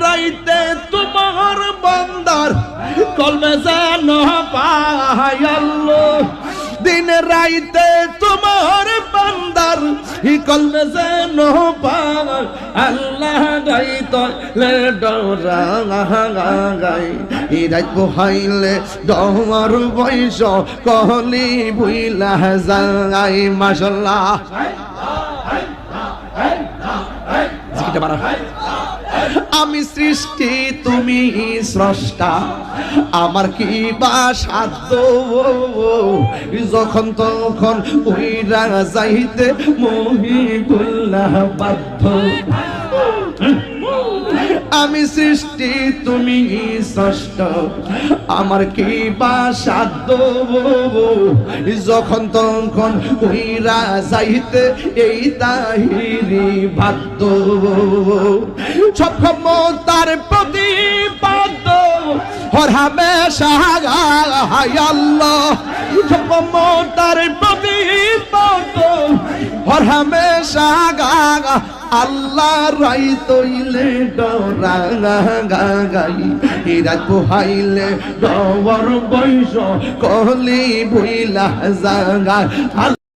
রাইতে তোমার বান্দার কলবে যেন পাই আল্লাহ, দিন রাইতে তোমার বান্দার কলবে যেন পাই আল্লাহ। গাইতলে ডরাই রাত বহাইলে ডর বৈশ কহলি বুইলা যাই মাশাআল্লাহ। আমি সৃষ্টি তুমি স্রষ্টা, আমার কি বা সাধ্য যখন তখন উইরা যাইতে মহিবুল্লাহ বাধ্য। আমি সৃষ্টি তুমি স্রষ্টা, আমার কি বা সাধ্য যখন তখন উইরা যাইতে এই তাহিরি বাধ্য। সব ক্ষমতার প্রতিপাদ্য হর হামেশা হায় আল্লাহ, সব ক্ষমতার প্রতিপাদ্য হর হামেশা আল্লাহ। রাই তৈলে ডরা গাই রাত পোহাইলে ডর বৈশ কহলি বুইলা জাগা।